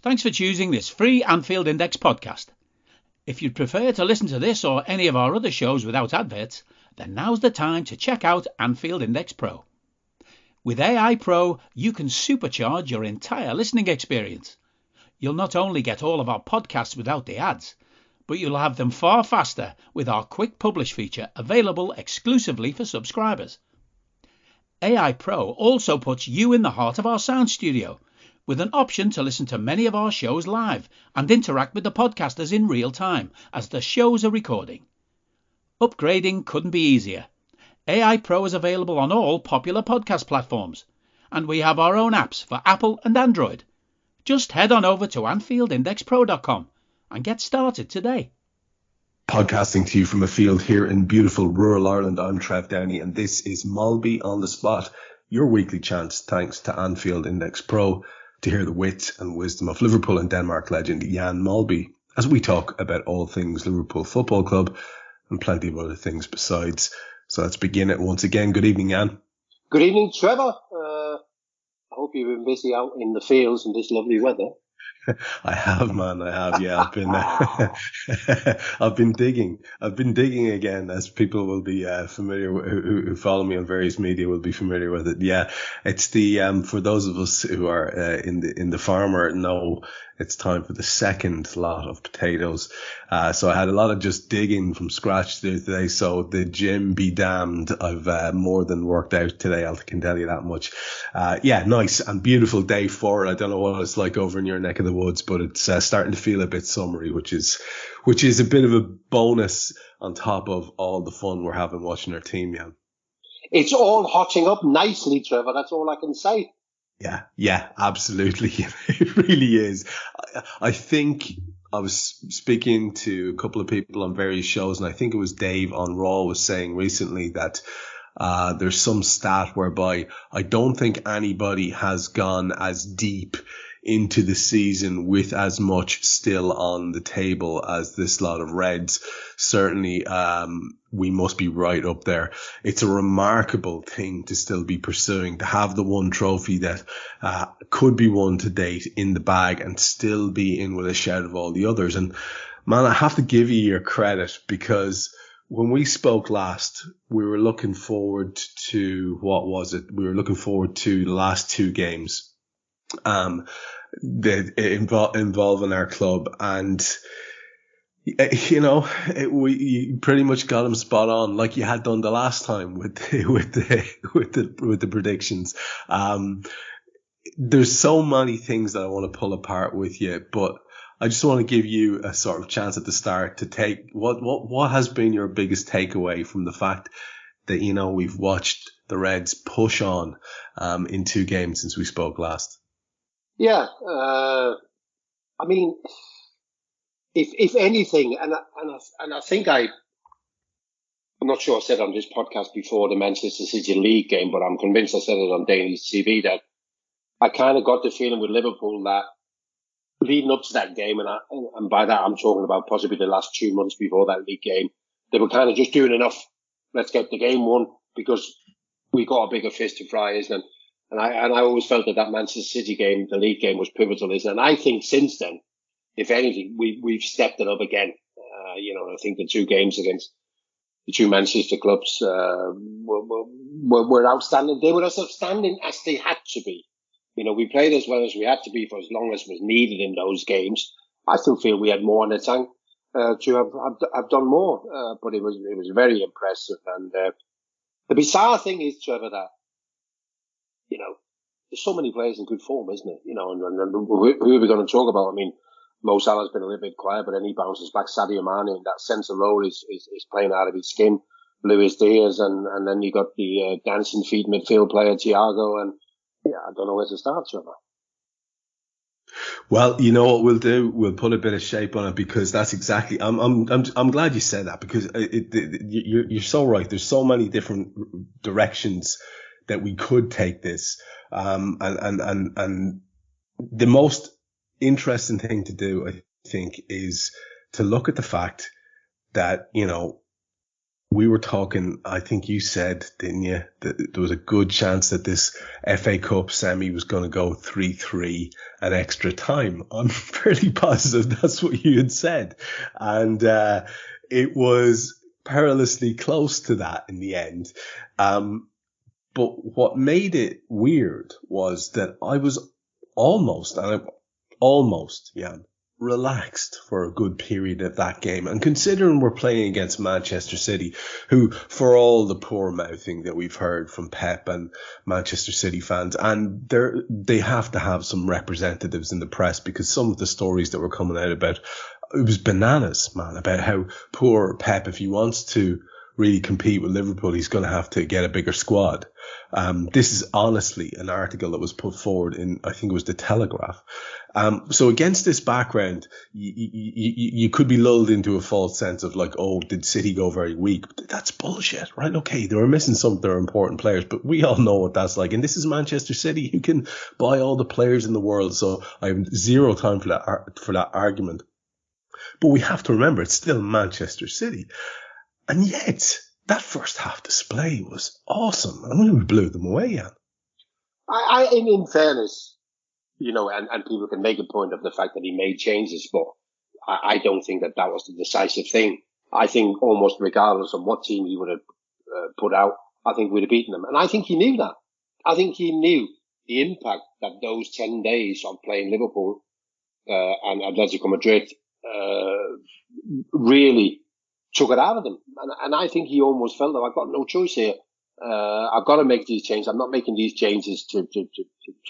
Thanks for choosing this free Anfield Index podcast. If you'd prefer to listen to this or any of our other shows without adverts, then now's the time to check out Anfield Index Pro. With AI Pro, you can supercharge your entire listening experience. You'll not only get all of our podcasts without the ads, but you'll have them far faster with our quick publish feature available exclusively for subscribers. AI Pro also puts you in the heart of our sound studio, with an option to listen to many of our shows live and interact with the podcasters in real time as the shows are recording. Upgrading couldn't be easier. AI Pro is available on all popular podcast platforms, and we have our own apps for Apple and Android. Just head on over to AnfieldIndexPro.com and get started today. Podcasting to you from a field here in beautiful rural Ireland, I'm Trev Downey, and this is Molby On The Spot, your weekly chance, thanks to Anfield Index Pro, to hear the wit and wisdom of Liverpool and Denmark legend Jan Molby as we talk about all things Liverpool Football Club and plenty of other things besides. So let's begin it once again. Good evening, Jan. Good evening, Trevor. I hope you've been busy out in the fields in this lovely weather. I have, man. I have. Yeah, I've been digging. I've been digging again, as people will be familiar who follow me on various media will be familiar with it. Yeah, it's the for those of us who are in the farmer know it's time for the second lot of potatoes. So I had a lot of just digging from scratch today. So the gym be damned. I've more than worked out today. I can tell you that much. Yeah, nice and beautiful day for it. I don't know what it's like over in your neck of the woods, but it's starting to feel a bit summery, which is a bit of a bonus on top of all the fun we're having watching our team, Jan. It's all hotching up nicely, Trevor. That's all I can say. Yeah, absolutely. It really is. I think I was speaking to a couple of people on various shows, and I think it was Dave on Raw was saying recently that there's some stat whereby I don't think anybody has gone as deep into the season with as much still on the table as this lot of Reds. Certainly, we must be right up there. It's a remarkable thing to still be pursuing, to have the one trophy that could be won to date in the bag and still be in with a shout of all the others. And man, I have to give you your credit, because when we spoke last, we were looking forward to, what was it? We were looking forward to the last two games that involving our club, and you pretty much got them spot on, like you had done the last time with the predictions. There's so many things that I want to pull apart with you, but I just want to give you a sort of chance at the start to take what has been your biggest takeaway from the fact that, we've watched the Reds push on in two games since we spoke last. Yeah, I mean, if anything, and I think I'm not sure I said on this podcast before the Manchester City League game, but I'm convinced I said it on Danish TV that I kind of got the feeling with Liverpool that leading up to that game, and by that I'm talking about possibly the last 2 months before that league game, they were kind of just doing enough. Let's get the game won because we got a bigger fish to fry, isn't it? And I always felt that Manchester City game, the league game, was pivotal, isn't it? And I think since then, if anything, we've stepped it up again. I think the two games against the two Manchester clubs were outstanding. They were as outstanding as they had to be. We played as well as we had to be for as long as was needed in those games. I still feel we had more in the tank to have done more, but it was very impressive. And the bizarre thing is, Trevor, that there's so many players in good form, isn't it? And who are we going to talk about? I mean, Mo Salah's been a little bit quiet, but then he bounces back. Sadio Mane in that centre role is playing out of his skin. Luis Diaz, and then you got the dancing feet midfield player Thiago, and I don't know where to start, Trevor. Well, you know what we'll do? We'll put a bit of shape on it, because that's exactly. I'm glad you said that, because you're so right. There's so many different directions that we could take this, and the most interesting thing to do, I think, is to look at the fact that we were talking, I think you said, didn't you, that there was a good chance that this FA Cup semi was going to go 3-3 at extra time. I'm fairly positive that's what you had said. And it was perilously close to that in the end. But what made it weird was that I was almost, Jan, relaxed for a good period of that game. And considering we're playing against Manchester City, who, for all the poor mouthing that we've heard from Pep and Manchester City fans, and they have to have some representatives in the press, because some of the stories that were coming out about, it was bananas, man, about how poor Pep, if he wants to really compete with Liverpool, he's going to have to get a bigger squad. This is honestly an article that was put forward in, I think it was the Telegraph. So against this background, you could be lulled into a false sense of like, oh, did City go very weak? But that's bullshit, right? Okay, they were missing some of their important players, but we all know what that's like. And this is Manchester City, who can buy all the players in the world. So I have zero time for that argument. But we have to remember, it's still Manchester City. And yet, that first half display was awesome. I mean, we blew them away, Jan. In fairness, and people can make a point of the fact that he made changes, but I don't think that was the decisive thing. I think almost regardless of what team he would have put out, I think we'd have beaten them. And I think he knew that. I think he knew the impact that those 10 days of playing Liverpool and Atletico Madrid really took it out of them. And I think he almost felt that I've got no choice here. I've got to make these changes. I'm not making these changes to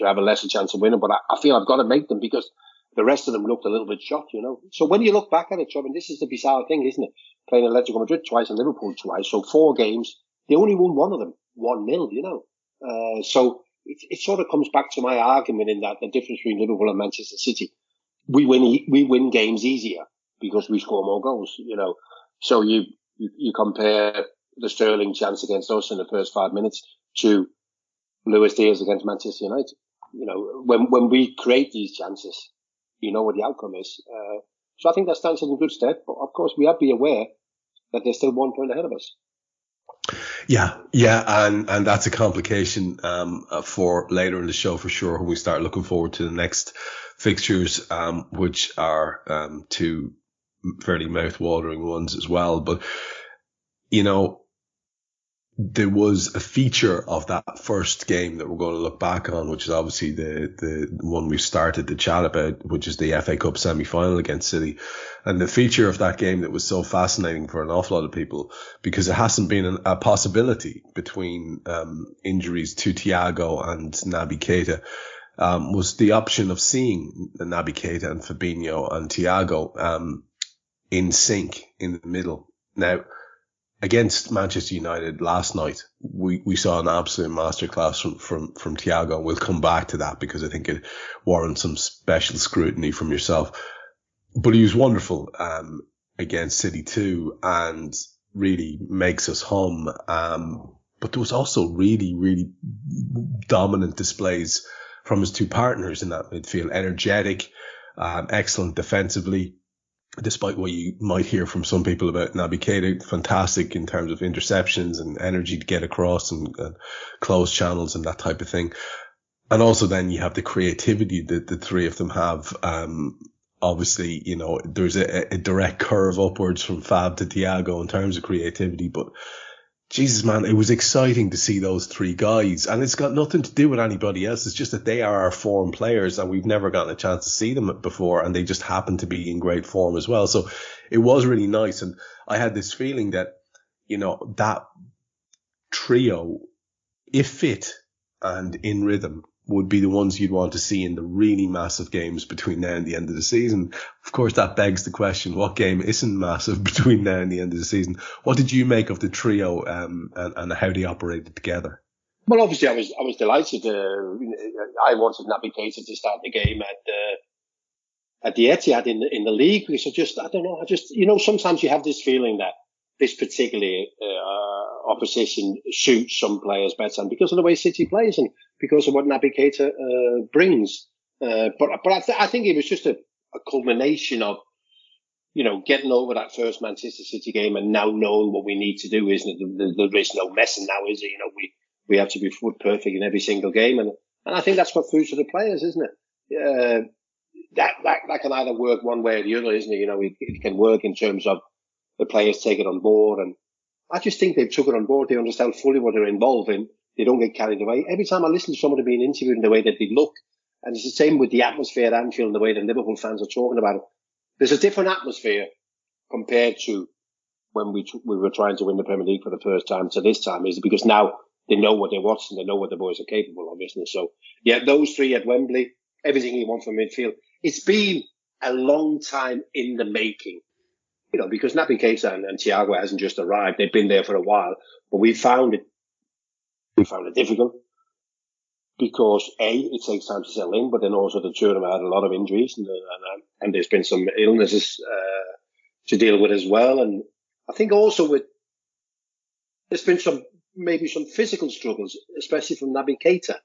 have a lesser chance of winning, but I feel I've got to make them because the rest of them looked a little bit shocked, So when you look back at it, Trev, and this is the bizarre thing, isn't it? Playing Atletico Madrid twice and Liverpool twice. So 4 games, they only won one of them, 1-0, So it sort of comes back to my argument in that the difference between Liverpool and Manchester City, we win games easier because we score more goals, So you compare the Sterling chance against us in the first 5 minutes to Luis Diaz against Manchester United. When we create these chances, you know what the outcome is. So I think that stands us in good stead. But of course, we have to be aware that they're still 1 point ahead of us. Yeah, and that's a complication for later in the show for sure, when we start looking forward to the next fixtures, which are 2 fairly mouth-watering ones as well. But there was a feature of that first game that we're going to look back on, which is obviously the one we started to chat about, which is the FA Cup semi-final against City. And the feature of that game that was so fascinating for an awful lot of people, because it hasn't been a possibility between injuries to Thiago and Naby Keita, was the option of seeing Naby Keita and Fabinho and Thiago in sync in the middle. Now, against Manchester United last night, we saw an absolute masterclass from Thiago. We'll come back to that because I think it warrants some special scrutiny from yourself. But he was wonderful against City too, and really makes us hum. But there was also really, really dominant displays from his 2 partners in that midfield. Energetic, excellent defensively. Despite what you might hear from some people about Naby Keita, fantastic in terms of interceptions and energy to get across and close channels and that type of thing. And also then you have the creativity that the 3 of them have. Obviously, there's a direct curve upwards from Fab to Thiago in terms of creativity, but Jesus, man, it was exciting to see those 3 guys. And it's got nothing to do with anybody else. It's just that they are our form players and we've never gotten a chance to see them before. And they just happen to be in great form as well. So it was really nice. And I had this feeling that, that trio, if fit and in rhythm, would be the ones you'd want to see in the really massive games between now and the end of the season. Of course, that begs the question, what game isn't massive between now and the end of the season? What did you make of the trio and how they operated together? Well, obviously, I was delighted. I wanted Naby Keita to start the game at the Etihad in the league because I don't know, sometimes you have this feeling that this particular opposition suits some players better, and because of the way City plays and because of what Naby Keita brings. But I think it was just a culmination of, getting over that first Manchester City game and now knowing what we need to do, isn't it? There is no messing now, is it? We have to be foot perfect in every single game, and I think that's what fruits to the players, isn't it? That can either work one way or the other, isn't it? It can work in terms of the players take it on board, and I just think they've took it on board. They understand fully what they're involved in. They don't get carried away. Every time I listen to somebody being interviewed in the way that they look, and it's the same with the atmosphere at Anfield and the way that Liverpool fans are talking about it. There's a different atmosphere compared to when we were trying to win the Premier League for the first time to this time, is it? Because now they know what they're watching, they know what the boys are capable of, isn't it? So, yeah, those three at Wembley, everything you want from midfield. It's been a long time in the making, because Naby Keita and Thiago hasn't just arrived. They've been there for a while, but we found it difficult because it takes time to settle in, but then also the two of them had a lot of injuries and there's been some illnesses to deal with as well. And I think also there's been maybe some physical struggles, especially from Naby Keita.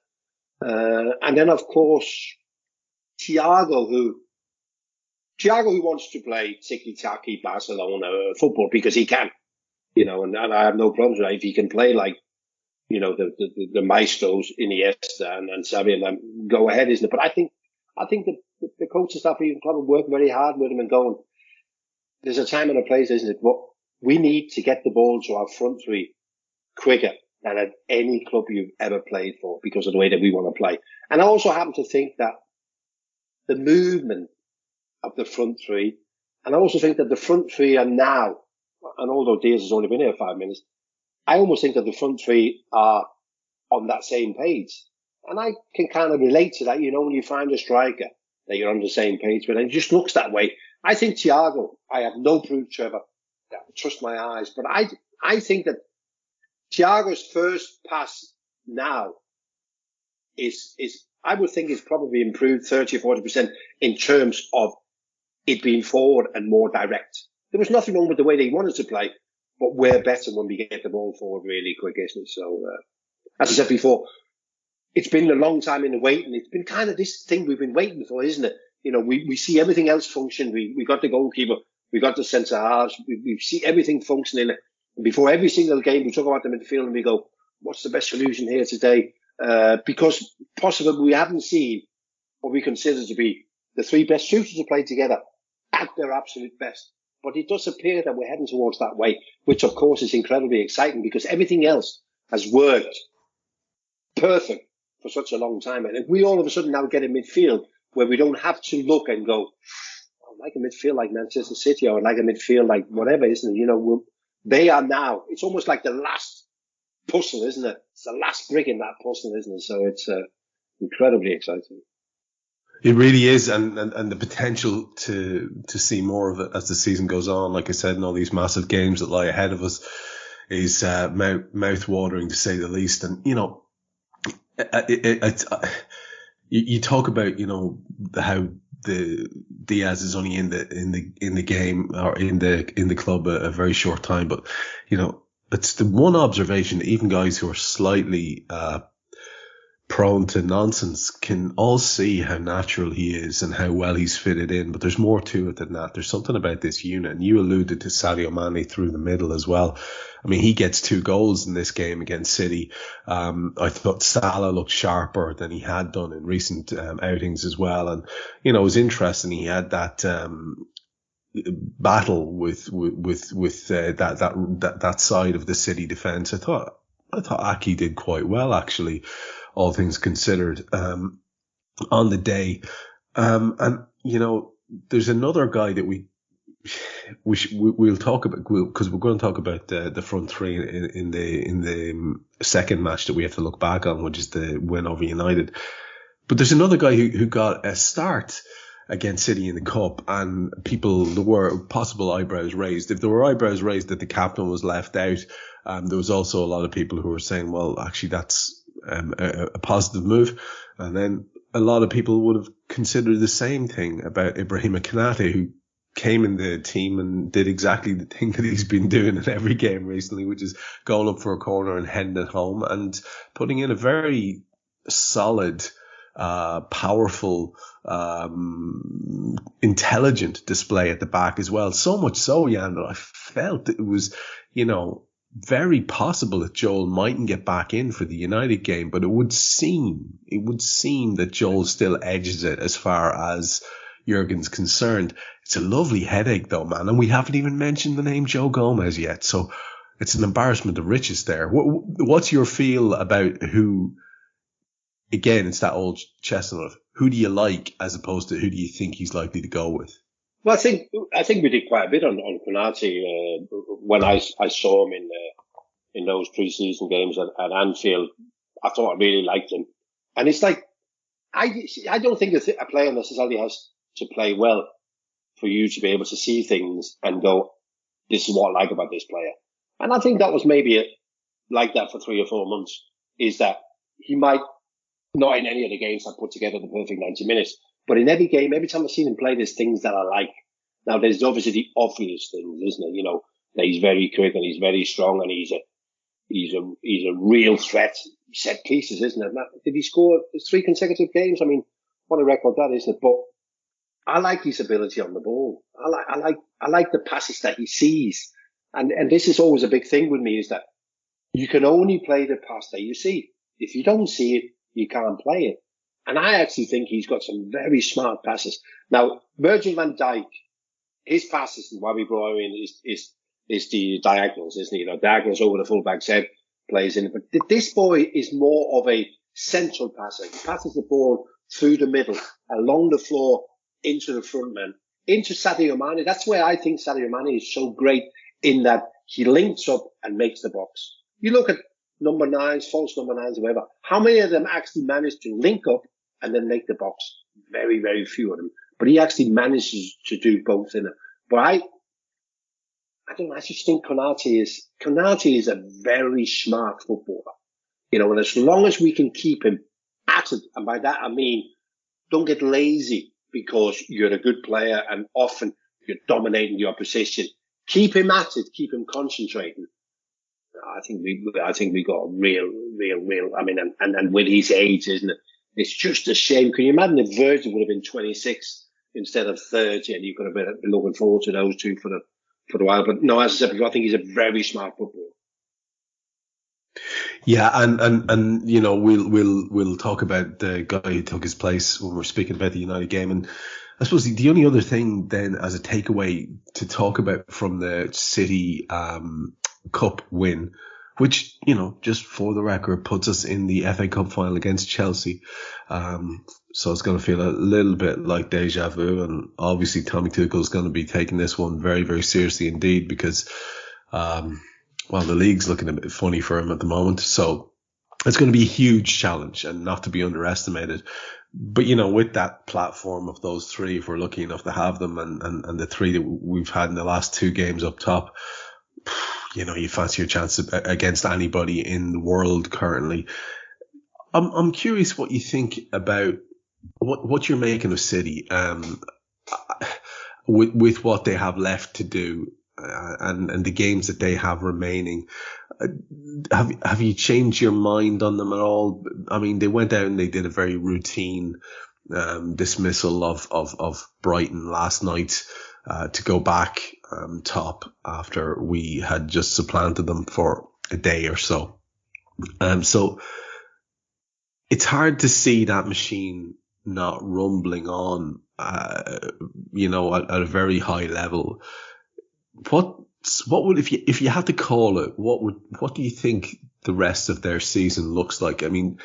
And then of course, Thiago who wants to play tiki-taki Barcelona football because he can, and I have no problems with that. If he can play like, the maestros, Iniesta and Xavi, and them, go ahead, isn't it? But I think the coaching staff even probably work very hard with him and going, there's a time and a place, isn't it? But we need to get the ball to our front three quicker than at any club you've ever played for because of the way that we want to play. And I also happen to think that the movement of the front three, and I also think that the front three are now, and although Diaz has only been here 5 minutes, I almost think that the front three are on that same page. And I can kind of relate to that, when you find a striker that you're on the same page with, and it just looks that way. I think Thiago, I have no proof, Trevor, trust my eyes, but I think that Thiago's first pass now is I would think it's probably improved 30 or 40% in terms of it being forward and more direct. There was nothing wrong with the way they wanted to play, but we're better when we get the ball forward really quick, isn't it? So, as I said before, it's been a long time in the waiting. It's been kind of this thing we've been waiting for, isn't it? We see everything else function. We got the goalkeeper. We got the centre halves. We see everything functioning. And before every single game, we talk about the midfield and we go, what's the best solution here today? Because possibly we haven't seen what we consider to be the three best shooters to play together at their absolute best. But it does appear that we're heading towards that way, which of course is incredibly exciting because everything else has worked perfect for such a long time. And if we all of a sudden now get a midfield where we don't have to look and go, I like a midfield like Manchester City or like a midfield like whatever, isn't it? They are now, it's almost like the last puzzle, isn't it? It's the last brick in that puzzle, isn't it? So it's incredibly exciting. It really is, and the potential to see more of it as the season goes on, like I said, in all these massive games that lie ahead of us, is mouth-watering to say the least. And you talk about how the Diaz is only in the game or in the club a very short time, but it's the one observation that even guys who are slightly prone to nonsense can all see how natural he is and how well he's fitted in. But there's more to it than that. There's something about this unit, and you alluded to Sadio Mane through the middle as well. I mean, he gets 2 goals in this game against City. I thought Salah looked sharper than he had done in recent outings as well. And it was interesting. He had that battle with that side of the City defence. I thought Aki did quite well, actually, all things considered, on the day. And there's another guy that we'll talk about, because we're going to talk about the front three in the second match that we have to look back on, which is the win over United. But there's another guy who got a start against City in the Cup, and there were possible eyebrows raised. If there were eyebrows raised that the captain was left out, there was also a lot of people who were saying, well, actually that's a positive move. And then a lot of people would have considered the same thing about Ibrahima Konate, who came in the team and did exactly the thing that he's been doing in every game recently, which is going up for a corner and heading it home and putting in a very solid, powerful, intelligent display at the back as well. So much so, Jan, that I felt it was, very possible that Joel mightn't get back in for the United game, but it would seem that Joel still edges it as far as Jurgen's concerned. It's a lovely headache though, man. And we haven't even mentioned the name Joe Gomez yet. So it's an embarrassment of riches there. What's your feel about who, again, it's that old chestnut, who do you like as opposed to who do you think he's likely to go with? Well, I think we did quite a bit on Konate when I saw him in those pre-season games at Anfield. I thought I really liked him, and it's like I don't think a player necessarily has to play well for you to be able to see things and go, this is what I like about this player. And I think that was maybe like that for 3 or 4 months. Is that he might not in any of the games I put together the perfect 90 minutes. But in every game, every time I've seen him play, there's things that I like. Now, there's obviously the obvious things, isn't it? That he's very quick and he's very strong and he's a real threat. Set pieces, isn't it? Did he score 3 consecutive games? I mean, what a record that is, isn't it? But I like his ability on the ball. I like the passes that he sees. And this is always a big thing with me, is that you can only play the pass that you see. If you don't see it, you can't play it. And I actually think he's got some very smart passes. Now, Virgil van Dijk, his passes, and why we brought him in is the diagonals, isn't he? Diagonals over the fullback's head, plays in it. But this boy is more of a central passer. He passes the ball through the middle, along the floor, into the front man, into Sadio Mane. That's where I think Sadio Mane is so great, in that he links up and makes the box. You look at number 9s, false number 9s, whatever. How many of them actually manage to link up and then make the box? Very, very few of them. But he actually manages to do both in it. But I don't know, I just think Konate is a very smart footballer. And as long as we can keep him at it, and by that I mean, don't get lazy because you're a good player and often you're dominating your position. Keep him at it, keep him concentrating. I think we got a real. I mean, and with his age, isn't it? It's just a shame. Can you imagine if Virgil would have been 26 instead of 30, and you could have been looking forward to those two for a while. But no, as I said before, I think he's a very smart footballer. Yeah, and we'll talk about the guy who took his place when we're speaking about the United game. And I suppose the only other thing then as a takeaway to talk about from the City Cup win, which, just for the record, puts us in the FA Cup final against Chelsea. So it's going to feel a little bit like deja vu. And obviously Tommy Tuchel's going to be taking this one very, very seriously indeed, because, the league's looking a bit funny for him at the moment. So it's going to be a huge challenge and not to be underestimated. But, with that platform of those 3, if we're lucky enough to have them, and the 3 that we've had in the last 2 games up top, you fancy your chance against anybody in the world currently. I'm curious what you think about what you're making of City, with what they have left to do, and the games that they have remaining. Have you changed your mind on them at all? I mean, they went out and they did a very routine dismissal of Brighton last night, to go back top after we had just supplanted them for a day or so. So it's hard to see that machine not rumbling on, at a very high level. What would, if you had to call it, what do you think the rest of their season looks like? I mean,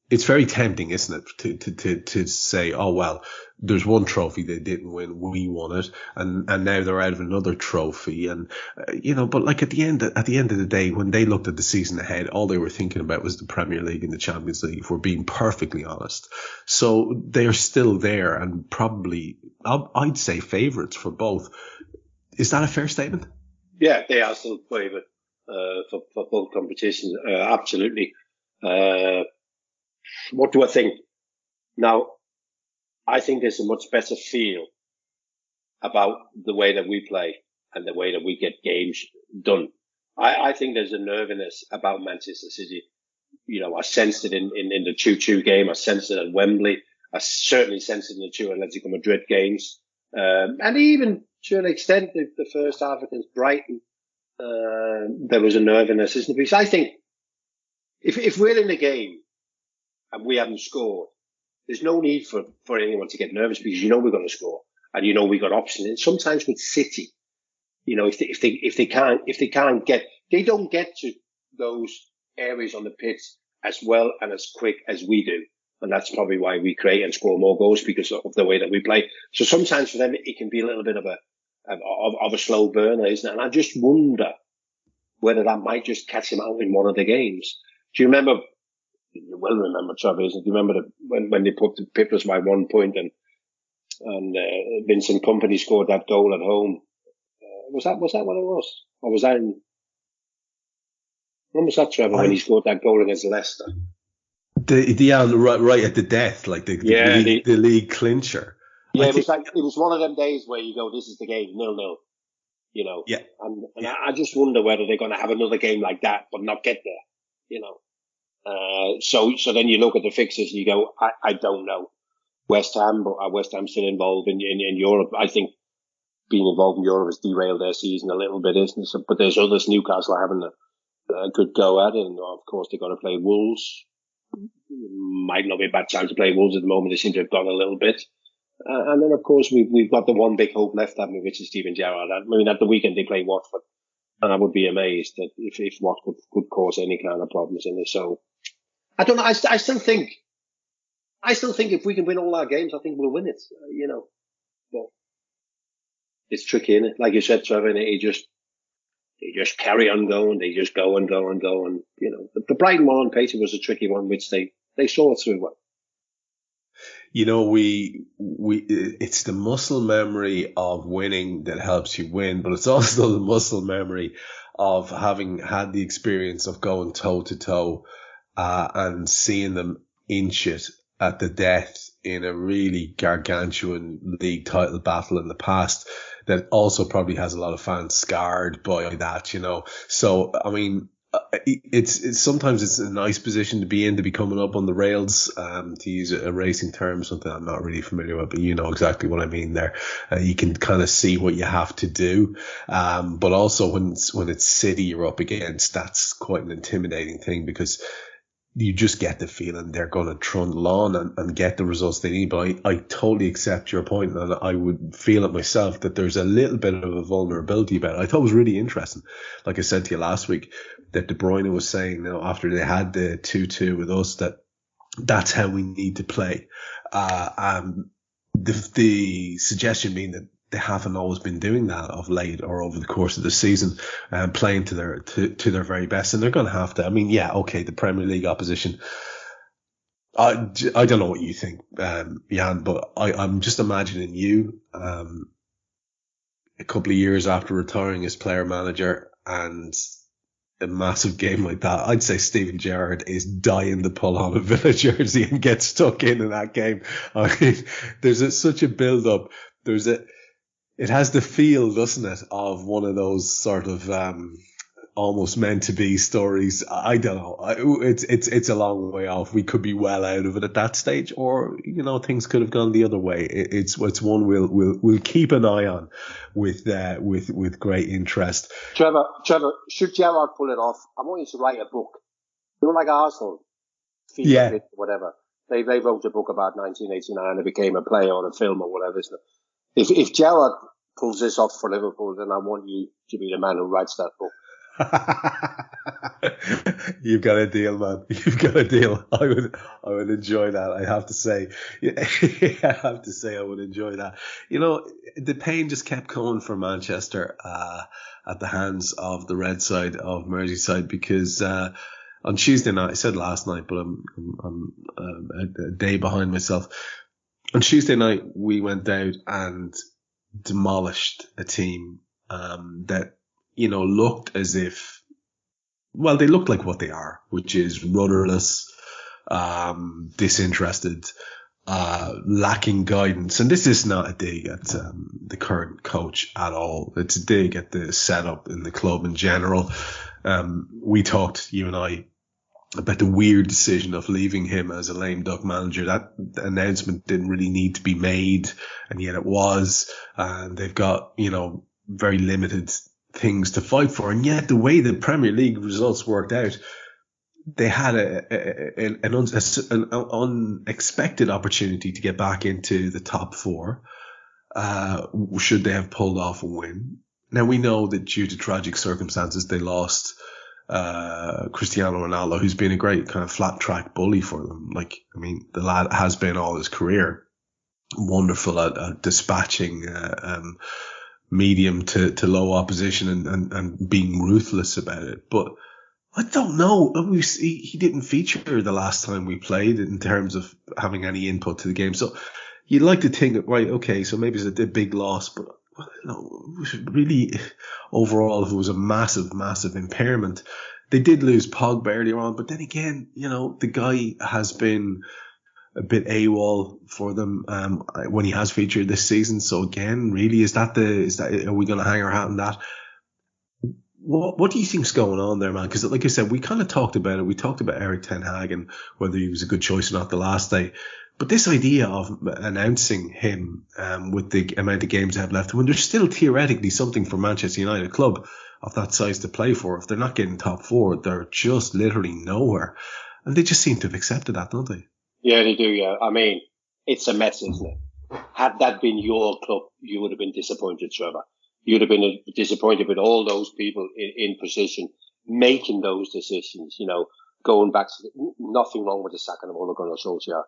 it's very tempting, isn't it, to say, oh well, there's one trophy they didn't win, we won it, and now they're out of another trophy, and but like at the end of the day, when they looked at the season ahead, all they were thinking about was the Premier League and the Champions League, if we're being perfectly honest. So they're still there, and probably I'd say favourites for both. Is that a fair statement? Yeah, they are still favourite for both competitions. Absolutely. What do I think? Now, I think there's a much better feel about the way that we play and the way that we get games done. I think there's a nervousness about Manchester City. I sensed it in the 2-2 game. I sensed it at Wembley. I certainly sensed it in the 2 Atletico Madrid games. And even to an extent, the first half against Brighton, there was a nervousness, isn't it? Because I think if we're in the game and we haven't scored, there's no need for anyone to get nervous because you know we're going to score and you know we got options. And sometimes with City, you know, if they can't get, they don't get to those areas on the pitch as well and as quick as we do. And that's probably why we create and score more goals because of the way that we play. So sometimes for them, it can be a little bit of a slow burner, isn't it? And I just wonder whether that might just catch him out in one of the games. Do you remember? You will remember, Trevor, isn't it? Do you remember when they put the Pippers by 1 point and Vincent Kompany scored that goal at home? Was that what it was? Or was that when was that, Trevor, when he scored that goal against Leicester? Right at the death, like the league clincher. Yeah, it was one of them days where you go, this is the game, 0-0. You know, yeah, and I just wonder whether they're going to have another game like that, but not get there. You know, so then you look at the fixtures and you go, I don't know. West Ham, but West Ham still involved in Europe. I think being involved in Europe has derailed their season a little bit, isn't it? So, but there's others. Newcastle having a good go at it, and of course they've got to play Wolves. Might not be a bad time to play Wolves at the moment. They seem to have gone a little bit. And then, of course, we've got the one big hope left, haven't we, which is Steven Gerrard. I mean, at the weekend they play Watford, and I would be amazed that if Watford could cause any kind of problems in it. So, I don't know. I still think if we can win all our games, I think we'll win it. You know, but it's tricky, isn't it? Like you said, Trevor, and they just carry on going. They just go and go and go, and you know, the Brighton one on paper was a tricky one, which they saw through well. You know, it's the muscle memory of winning that helps you win, but it's also the muscle memory of having had the experience of going toe to toe, and seeing them inch it at the death in a really gargantuan league title battle in the past that also probably has a lot of fans scarred by that, you know. So, I mean, it's sometimes it's a nice position to be in, to be coming up on the rails, to use a racing term, something I'm not really familiar with, but you know exactly what I mean there. You can kind of see what you have to do. But also when it's City you're up against, that's quite an intimidating thing because you just get the feeling they're going to trundle on and get the results they need. But I totally accept your point, and I would feel it myself that there's a little bit of a vulnerability about it. I thought it was really interesting, like I said to you last week, that De Bruyne was saying, you know, after they had the 2-2 with us, that's how we need to play. The suggestion being that they haven't always been doing that of late or over the course of the season, playing to their very best, and they're going to have to. I mean, yeah, okay, the Premier League opposition. I don't know what you think, Jan, but I'm just imagining you, a couple of years after retiring as player manager and a massive game like that. I'd say Steven Gerrard is dying to pull on a Villa jersey and get stuck in that game. I mean, there's such a build up. It has the feel, doesn't it, of one of those sort of almost meant to be stories. I don't know. It's a long way off. We could be well out of it at that stage, or you know, things could have gone the other way. It's one we'll keep an eye on with great interest. Trevor, should Gerrard pull it off? I want you to write a book. You know, like Arsenal, FIFA, whatever. They wrote a book about 1989. It became a play or a film or whatever. Isn't it? If Gerrard pulls this off for Liverpool, then I want you to be the man who writes that book. You've got a deal, man. You've got a deal. I would enjoy that. I have to say, I would enjoy that. You know, the pain just kept coming for Manchester at the hands of the red side of Merseyside because on Tuesday night, I said last night, but I'm a day behind myself. On Tuesday night, we went out and demolished a team that, you know, looked as if, well, they looked like what they are, which is rudderless, disinterested, lacking guidance. And this is not a dig at the current coach at all. It's a dig at the setup in the club in general. We talked, you and I, about the weird decision of leaving him as a lame duck manager. That announcement didn't really need to be made, and yet it was. And they've got, very limited things to fight for. And yet the way the Premier League results worked out, they had an unexpected opportunity to get back into the top four, should they have pulled off a win. Now, we know that due to tragic circumstances, they lost Cristiano Ronaldo, who's been a great kind of flat track bully for them. The lad has been all his career wonderful at dispatching medium to low opposition and being ruthless about it. But I don't know. He didn't feature the last time we played in terms of having any input to the game. So you'd like to think, right, okay, so maybe it's a big loss, but really, overall, if it was a massive, massive impairment. They did lose Pogba earlier on, but then again, the guy has been a bit AWOL for them when he has featured this season. So again, really, are we going to hang our hat on that? What do you think's going on there, man? Because like I said, we kind of talked about it. We talked about Erik ten Hag and whether he was a good choice or not the last day. But this idea of announcing him with the amount of games they have left, when there's still theoretically something for Manchester United, a club of that size, to play for, if they're not getting top four, they're just literally nowhere. And they just seem to have accepted that, don't they? Yeah, they do, yeah. I mean, it's a mess, isn't it? Had that been your club, you would have been disappointed, Trevor. You'd have been disappointed with all those people in position making those decisions, going back to nothing wrong with the sacking of Ole Gunnar Solskjaer.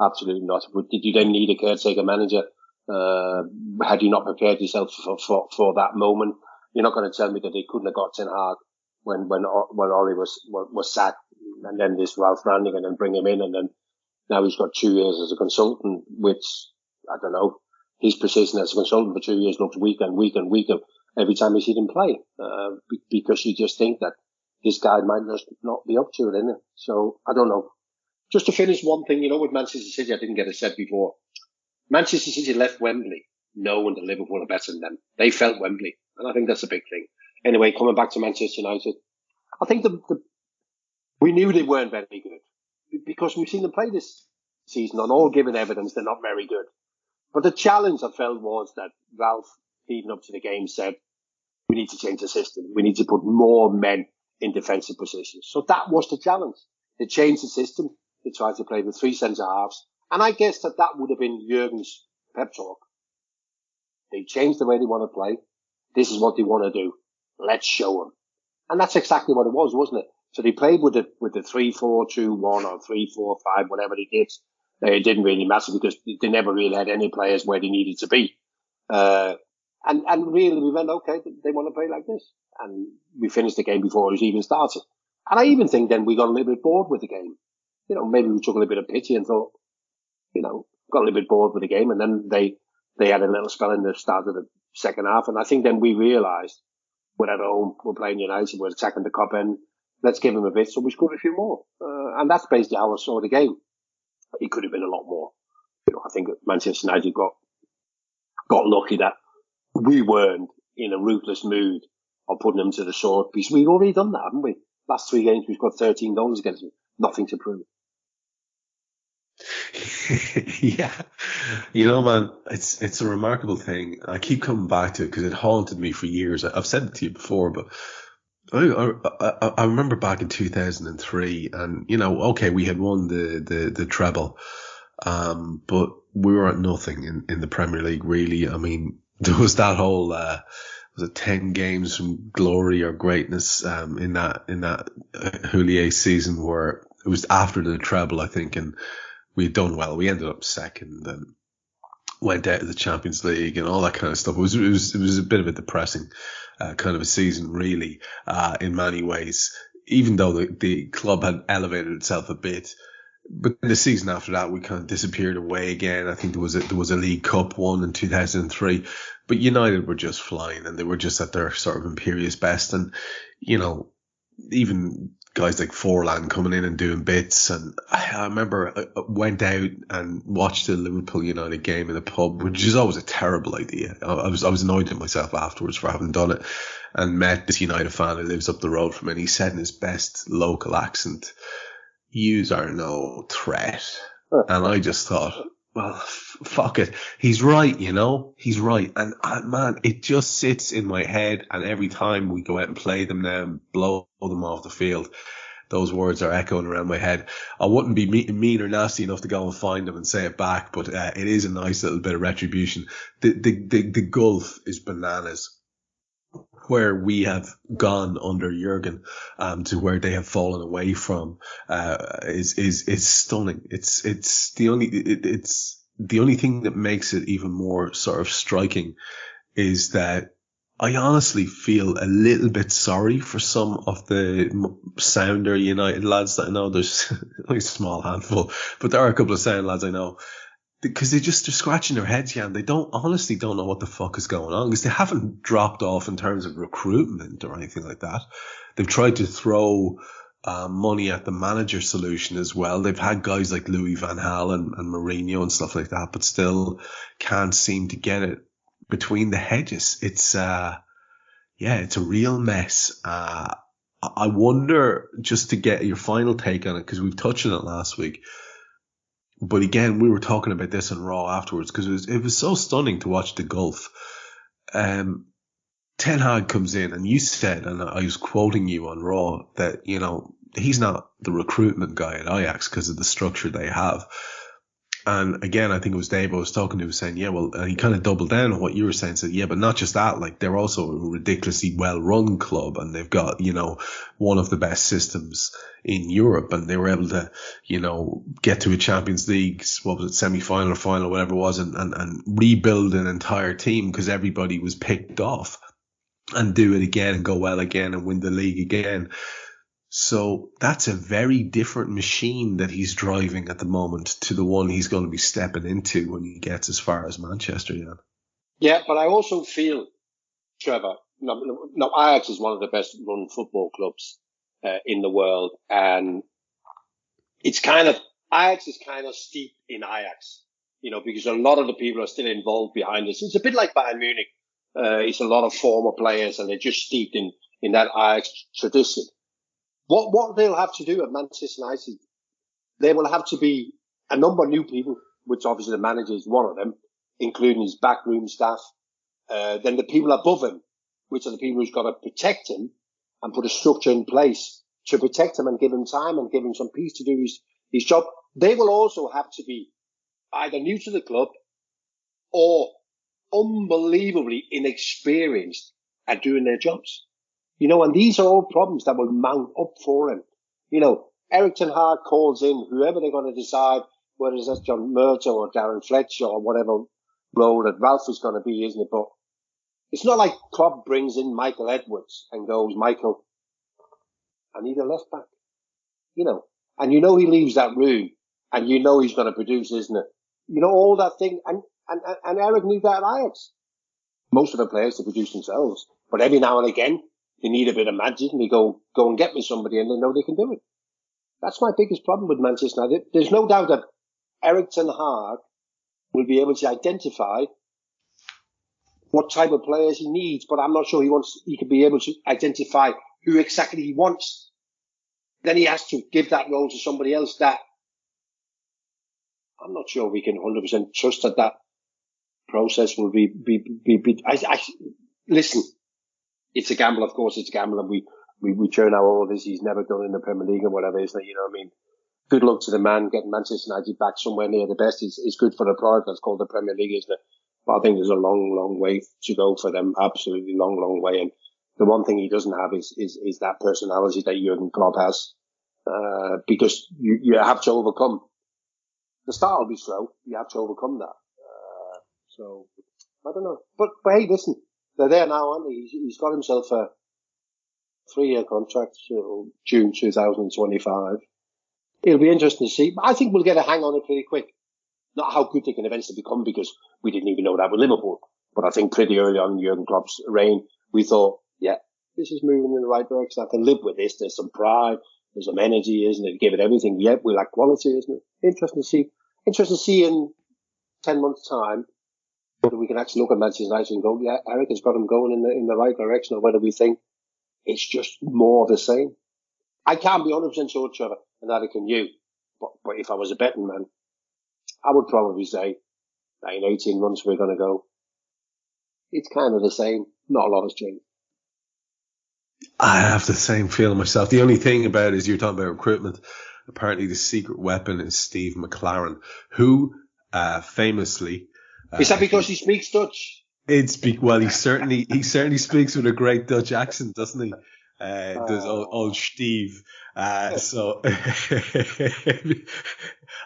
Absolutely not. But did you then need a caretaker manager? Had you not prepared yourself for that moment? You're not going to tell me that they couldn't have got Ten Hag when Ollie was sacked, and then this Ralph Rangnick, and then bring him in, and then now he's got 2 years as a consultant, which, I don't know, his position as a consultant for 2 years looks weaker and weaker and weaker every time you see him play, because you just think that this guy might just not be up to it, innit? So, I don't know. Just to finish one thing, with Manchester City, I didn't get it said before. Manchester City left Wembley knowing that Liverpool are better than them. They felt Wembley, and I think that's a big thing. Anyway, coming back to Manchester United, I think we knew they weren't very good because we've seen them play this season on all given evidence they're not very good. But the challenge I felt was that Ralph, leading up to the game, said, we need to change the system. We need to put more men in defensive positions. So that was the challenge. They changed the system. They tried to play with 3 centre-halves. And I guess that would have been Jurgen's pep talk. They changed the way they want to play. This is what they want to do. Let's show them. And that's exactly what it was, wasn't it? So they played with the 3-4-2-1 or 3-4-5, whatever they did. It didn't really matter because they never really had any players where they needed to be. And really we went, okay, they want to play like this. And we finished the game before it was even started. And I even think then we got a little bit bored with the game. Maybe we took a little bit of pity and thought, got a little bit bored with the game. And then they had a little spell in the start of the second half. And I think then we realised we're at home, we're playing United, we're attacking the cup end. Let's give them a bit. So we scored a few more. And that's basically how I saw the game. It could have been a lot more. I think Manchester United got lucky that we weren't in a ruthless mood of putting them to the sword, because we've already done that, haven't we? Last 3 games, we've got 13 goals against them. Nothing to prove. Yeah. Man, it's a remarkable thing. I keep coming back to it because it haunted me for years. I've said it to you before, but I remember back in 2003 and, okay, we had won the treble, but we were at nothing in the Premier League, really. I mean, there was that whole, was it 10 games from glory or greatness, in that Houllier season where it was after the treble, I think, and we had done well. We ended up second and went out of the Champions League and all that kind of stuff. It was a bit of a depressing kind of a season, really, in many ways, even though the club had elevated itself a bit. But the season after that, we kind of disappeared away again. I think there was a League Cup won in 2003, but United were just flying and they were just at their sort of imperious best. And, even guys like Forlan coming in and doing bits. And I remember I went out and watched the Liverpool United game in a pub, which is always a terrible idea. I was annoyed at myself afterwards for having done it, and met this United fan who lives up the road from me, and he said in his best local accent, yous are no threat. And I just thought, well, fuck it. He's right, you know? He's right. And man, it just sits in my head. And every time we go out and play them now and blow them off the field, those words are echoing around my head. I wouldn't be mean or nasty enough to go and find them and say it back, but it is a nice little bit of retribution. The gulf is bananas. Where we have gone under Jurgen, to where they have fallen away from, is stunning. It's the only thing that makes it even more sort of striking is that I honestly feel a little bit sorry for some of the sounder United lads that I know. There's only a small handful, but there are a couple of sound lads I know. Because they're scratching their heads, Jan. They honestly don't know what the fuck is going on, because they haven't dropped off in terms of recruitment or anything like that. They've tried to throw money at the manager solution as well. They've had guys like Louis van Gaal and Mourinho and stuff like that, but still can't seem to get it between the hedges. It's it's a real mess. I wonder, just to get your final take on it, because we've touched on it last week. But again, we were talking about this on Raw afterwards, because it was so stunning to watch the gulf. Ten Hag comes in, and you said, and I was quoting you on Raw, that, you know, he's not the recruitment guy at Ajax because of the structure they have. And again, I think it was Dave I was talking to, was saying, yeah, well, and he kind of doubled down on what you were saying, said, yeah, but not just that, like, they're also a ridiculously well-run club, and they've got, you know, one of the best systems in Europe, and they were able to, you know, get to a Champions League, what was it, semi-final or final, whatever it was, and rebuild an entire team because everybody was picked off, and do it again and go well again and win the league again. So that's a very different machine that he's driving at the moment to the one he's going to be stepping into when he gets as far as Manchester, Jan. Yeah, but I also feel, Trevor, no, Ajax is one of the best run football clubs in the world, and Ajax is kind of steep in Ajax, you know, because a lot of the people are still involved behind us. It's a bit like Bayern Munich. It's a lot of former players, and they're just steeped in that Ajax tradition. What they'll have to do at Manchester United, they will have to be a number of new people, which obviously the manager is one of them, including his backroom staff. Then the people above him, which are the people who's got to protect him and put a structure in place to protect him and give him time and give him some peace to do his job. They will also have to be either new to the club or unbelievably inexperienced at doing their jobs. You know, and these are all problems that will mount up for him. You know, Eric Ten Hag calls in whoever they're going to decide, whether it's John Murtough or Darren Fletcher or whatever role that Ralph is going to be, isn't it? But it's not like Klopp brings in Michael Edwards and goes, Michael, I need a left back. You know, and you know he leaves that room and you know he's going to produce, isn't it? You know, all that thing. And Eric knew that at Ajax. Most of the players to produce themselves. But every now and again, they need a bit of magic, and they go and get me somebody, and they know they can do it. That's my biggest problem with Manchester United. There's no doubt that Eric Ten Hag will be able to identify what type of players he needs, but I'm not sure he could be able to identify who exactly he wants. Then he has to give that role to somebody else that I'm not sure we can 100% trust that process will be. Listen. It's a gamble, of course, it's a gamble, and we churn out all this he's never done in the Premier League and whatever, isn't it? You know what I mean? Good luck to the man. Getting Manchester United back somewhere near the best is good for the product that's called the Premier League, isn't it? But I think there's a long, long way to go for them. Absolutely long, long way. And the one thing he doesn't have is that personality that Jurgen Klopp has. Because you have to overcome. The start will be slow. You have to overcome that. So, I don't know. But hey, listen. They're there now, aren't they? He's got himself a 3-year contract till June 2025. It'll be interesting to see. But I think we'll get a hang on it pretty quick. Not how good they can eventually become, because we didn't even know that with Liverpool. But I think pretty early on in Jurgen Klopp's reign, we thought, yeah, this is moving in the right direction. I can live with this. There's some pride. There's some energy, isn't it? Give it everything. Yep, we lack quality, isn't it? Interesting to see in 10 months' time whether we can actually look at Manchester United and go, yeah, Eric has got them going in the right direction, or whether we think it's just more of the same. I can't be 100% sure, Trevor. and neither can you. But if I was a betting man, I would probably say that in 18 months we're going to go. It's kind of the same. Not a lot has changed. I have the same feeling myself. The only thing about it is you're talking about recruitment. Apparently the secret weapon is Steve McLaren, who famously... is that because he speaks Dutch? Well, he certainly speaks with a great Dutch accent, doesn't he? There's old Steve. So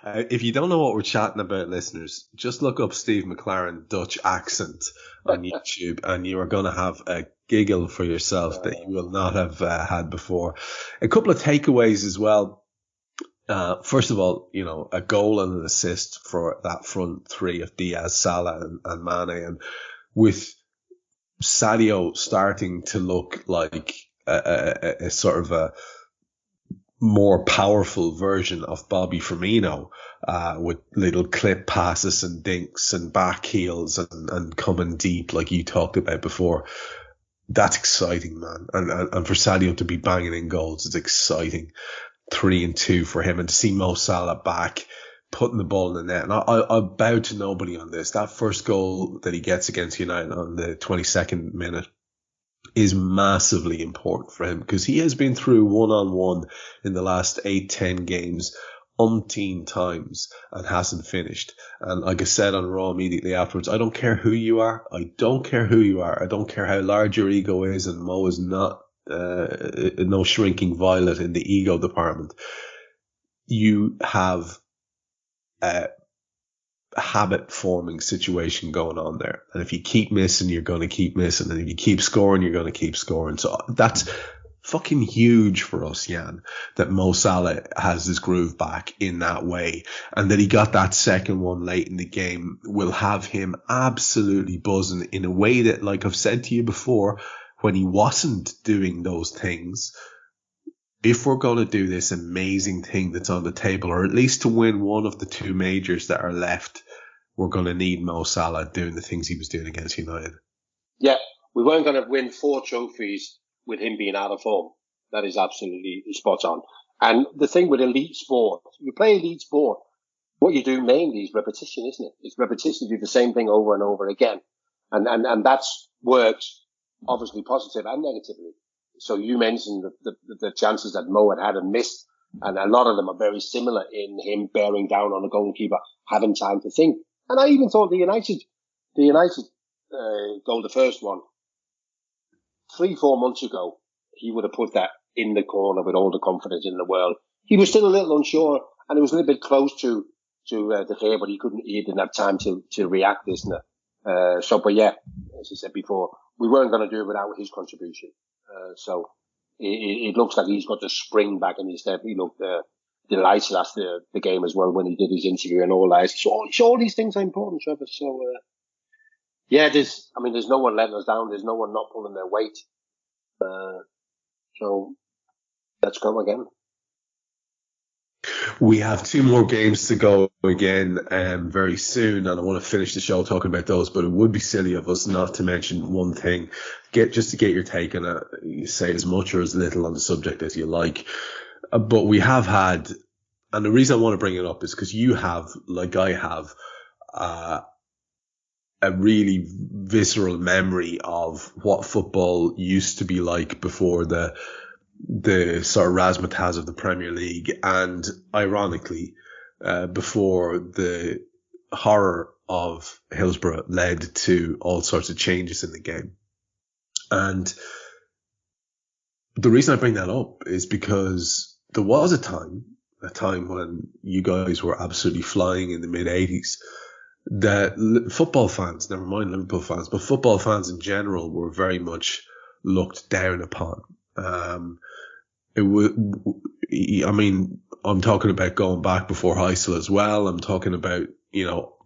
if you don't know what we're chatting about, listeners, just look up Steve McLaren Dutch accent on YouTube, and you are going to have a giggle for yourself that you will not have had before. A couple of takeaways as well. First of all, a goal and an assist for that front three of Diaz, Salah, and Mane, and with Sadio starting to look like a sort of a more powerful version of Bobby Firmino, with little clip passes and dinks and back heels and coming deep like you talked about before. That's exciting, man. And for Sadio to be banging in goals, it's exciting. 3-2 for him, and to see Mo Salah back putting the ball in the net. And I bow to nobody on this. That first goal that he gets against United on the 22nd minute is massively important for him, because he has been through one-on-one in the last 8-10 games umpteen times and hasn't finished. And like I said on Raw immediately afterwards, I don't care who you are. I don't care who you are. I don't care how large your ego is, and Mo is not no shrinking violet in the ego department. You have a habit forming situation going on there, and if you keep missing, you're going to keep missing, and if you keep scoring, you're going to keep scoring. So that's fucking huge for us, Jan, that Mo Salah has his groove back in that way, and that he got that second one late in the game will have him absolutely buzzing in a way that, like I've said to you before, when he wasn't doing those things, if we're going to do this amazing thing that's on the table, or at least to win one of the two majors that are left, we're going to need Mo Salah doing the things he was doing against United. Yeah, we weren't going to win 4 trophies with him being out of form. That is absolutely spot on. And the thing with elite sport, you play elite sport, what you do mainly is repetition, isn't it? It's repetition, do the same thing over and over again. And that's works. Obviously positive and negatively. So you mentioned the chances that Mo had and missed, and a lot of them are very similar in him bearing down on the goalkeeper, having time to think. And I even thought the United goal, the first one, 3-4 months ago, he would have put that in the corner with all the confidence in the world. He was still a little unsure, and it was a little bit close to De Gea, but he didn't have time to react, isn't it? But yeah, as I said before, we weren't going to do it without his contribution. So it looks like he's got the spring back in his step. He looked delighted after the game as well when he did his interview and all that. So all these things are important, Trevor. So yeah, there's no one letting us down. There's no one not pulling their weight. So let's go again. We have 2 more games to go again very soon, and I want to finish the show talking about those, but it would be silly of us not to mention one thing, just to get your take on it. You say as much or as little on the subject as you like, but we have had, and the reason I want to bring it up is because you have, like I have, a really visceral memory of what football used to be like before the sort of razzmatazz of the Premier League, and ironically, before the horror of Hillsborough led to all sorts of changes in the game. And the reason I bring that up is because there was a time when you guys were absolutely flying in the mid-80s, that football fans, never mind Liverpool fans, but football fans in general were very much looked down upon. I'm talking about going back before Heysel as well. I'm talking about,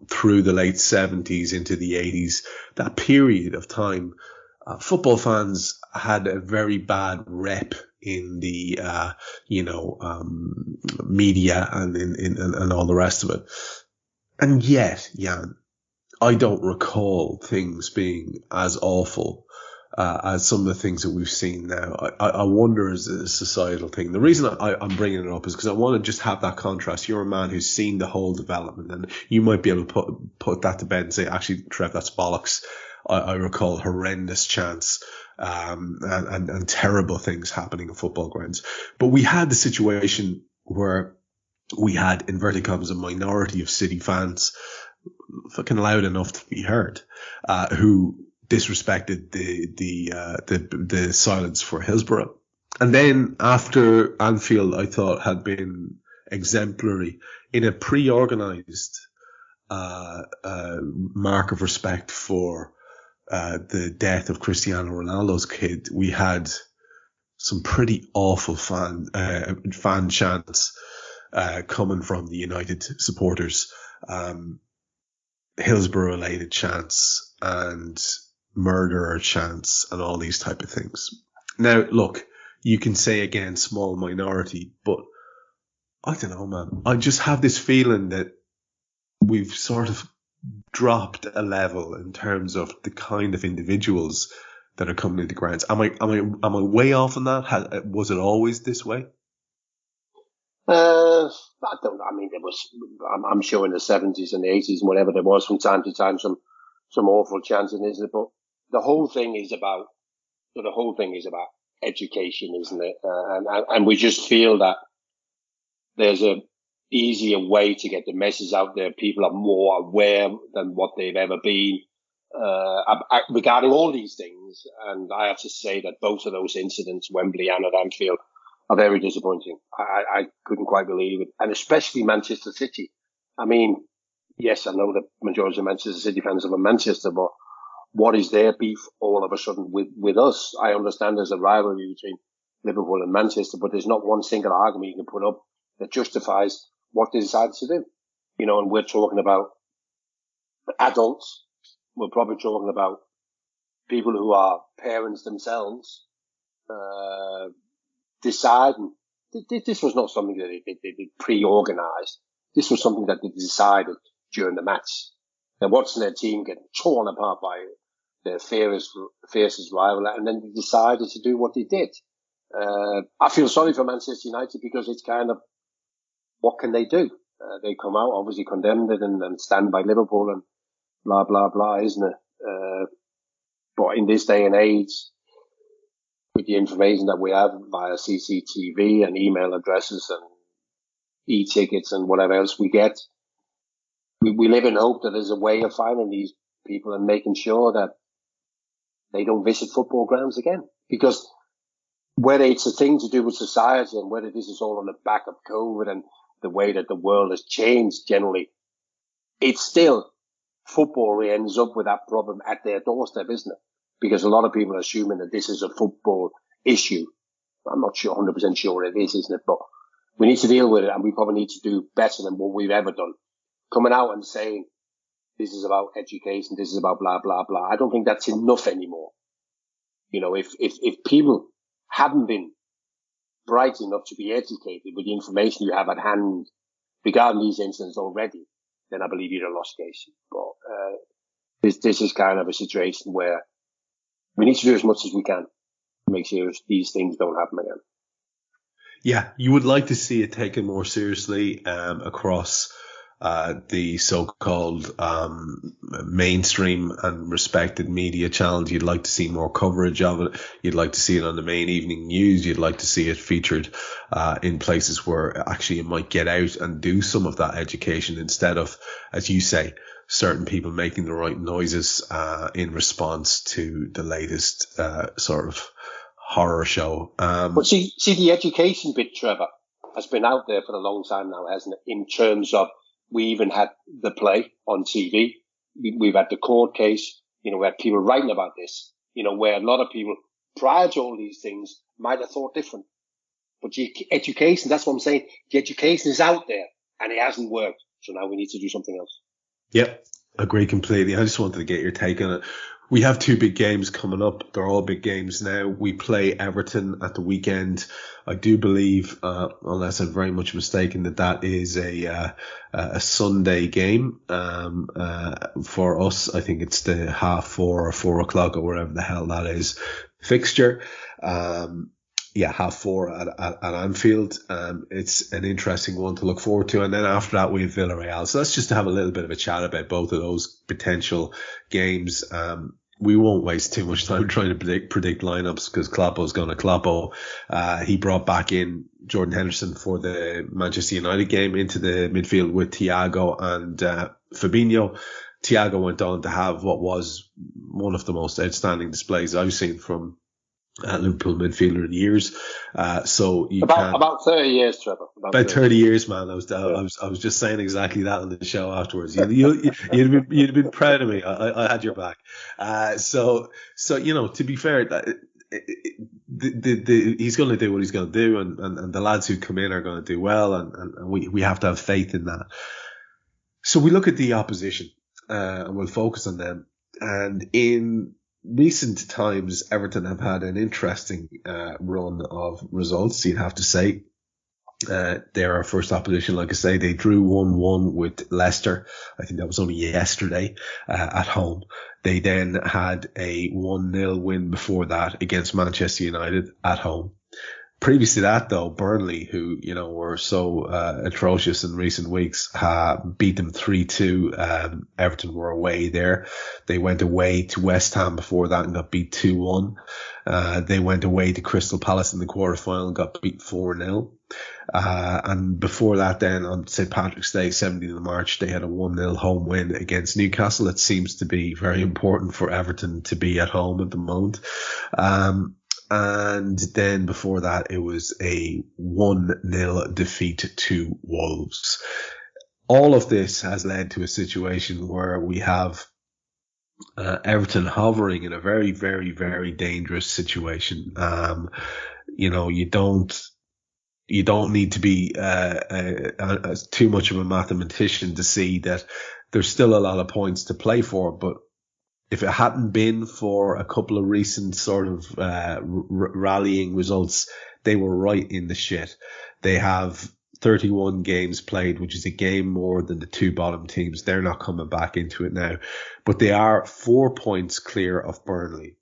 through the late 70s into the 80s, that period of time, football fans had a very bad rep in the, media and and all the rest of it. And yet, Jan, I don't recall things being as awful as some of the things that we've seen now. I wonder is it a societal thing. The reason I'm bringing it up is because I want to just have that contrast. You're a man who's seen the whole development, and you might be able to put that to bed and say, actually, Trev, that's bollocks. I recall horrendous chants and terrible things happening in football grounds. But we had the situation where we had, inverted commas, a minority of City fans, fucking loud enough to be heard, who disrespected the silence for Hillsborough. And then after Anfield, I thought had been exemplary in a pre-organised mark of respect for the death of Cristiano Ronaldo's kid, we had some pretty awful fan chants coming from the United supporters, Hillsborough-related chants and murderer chants and all these type of things. Now, look, you can say again, small minority, but I don't know, man. I just have this feeling that we've sort of dropped a level in terms of the kind of individuals that are coming into grounds. Am I way off on that? Was it always this way? I don't know. I mean, there was, I'm sure in the 70s and the 80s and whatever, there was from time to time some awful chanting, isn't it? But the whole thing is about education, isn't it? And we just feel that there's a easier way to get the message out there. People are more aware than what they've ever been regarding all these things. And I have to say that both of those incidents, Wembley and at Anfield, are very disappointing. I couldn't quite believe it. And especially Manchester City. I mean, yes, I know that majority of Manchester City fans are from Manchester, but what is their beef all of a sudden with us? I understand there's a rivalry between Liverpool and Manchester, but there's not one single argument you can put up that justifies what they decided to do. You know, and we're talking about adults. We're probably talking about people who are parents themselves, deciding. This was not something that they pre-organised. This was something that they decided during the match. They're watching their team get torn apart by their fiercest rival, and then they decided to do what they did. I feel sorry for Manchester United because it's kind of, what can they do? They come out, obviously condemned it and stand by Liverpool and blah, blah, blah, isn't it? But in this day and age, with the information that we have via CCTV and email addresses and e-tickets and whatever else we get, we live in hope that there's a way of finding these people and making sure that they don't visit football grounds again. Because whether it's a thing to do with society and whether this is all on the back of COVID and the way that the world has changed generally, it's still football ends up with that problem at their doorstep, isn't it? Because a lot of people are assuming that this is a football issue. I'm not sure, 100% sure it is, isn't it? But we need to deal with it, and we probably need to do better than what we've ever done. Coming out and saying this is about education, this is about blah, blah, blah. I don't think that's enough anymore. You know, if people hadn't been bright enough to be educated with the information you have at hand regarding these incidents already, then I believe you're a lost case. But this is kind of a situation where we need to do as much as we can to make sure these things don't happen again. Yeah, you would like to see it taken more seriously across the so-called mainstream and respected media channels. You'd like to see more coverage of it. You'd like to see it on the main evening news. You'd like to see it featured in places where actually it might get out and do some of that education instead of, as you say, certain people making the right noises in response to the latest sort of horror show. But see, the education bit, Trevor, has been out there for a long time now, hasn't it? In terms of, we even had the play on TV. We've had the court case. You know, we had people writing about this, you know, where a lot of people prior to all these things might have thought different. But the education, that's what I'm saying. The education is out there and it hasn't worked. So now we need to do something else. Yep. Agree completely. I just wanted to get your take on it. We have two big games coming up. They're all big games now. We play Everton at the weekend. I do believe, unless I'm very much mistaken, that is a Sunday game. For us, I think it's the 4:30 or 4:00 or whatever the hell that is fixture. 4:30 at Anfield. It's an interesting one to look forward to. And then after that, we have Villareal. So let's just have a little bit of a chat about both of those potential games. We won't waste too much time trying to predict lineups because Kloppo's going to Kloppo. He brought back in Jordan Henderson for the Manchester United game into the midfield with Thiago and Fabinho. Thiago went on to have what was one of the most outstanding displays I've seen from Liverpool midfielder in years. So you about 30 years, Trevor. About 30 years, man. I was just saying exactly that on the show afterwards. You'd have been proud of me. I had your back. So to be fair, he's going to do what he's going to do, and the lads who come in are going to do well, and we have to have faith in that. So we look at the opposition, and we'll focus on them. And in recent times, Everton have had an interesting run of results, you'd have to say. They're our first opposition. Like I say, they drew 1-1 with Leicester. I think that was only yesterday at home. They then had a 1-0 win before that against Manchester United at home. Previous to that, though, Burnley, who, were so atrocious in recent weeks, beat them 3-2. Everton were away there. They went away to West Ham before that and got beat 2-1. They went away to Crystal Palace in the quarterfinal and got beat 4-0. And before that, then on St. Patrick's Day, 17th of March, they had a 1-0 home win against Newcastle. It seems to be very important for Everton to be at home at the moment. And then before that, it was a 1-0 defeat to Wolves. All of this has led to a situation where we have Everton hovering in a very, very, very dangerous situation. You don't need to be too much of a mathematician to see that there's still a lot of points to play for, but if it hadn't been for a couple of recent sort of rallying results, they were right in the shit. They have 31 games played, which is a game more than the two bottom teams. They're not coming back into it now. But they are 4 points clear of Burnley.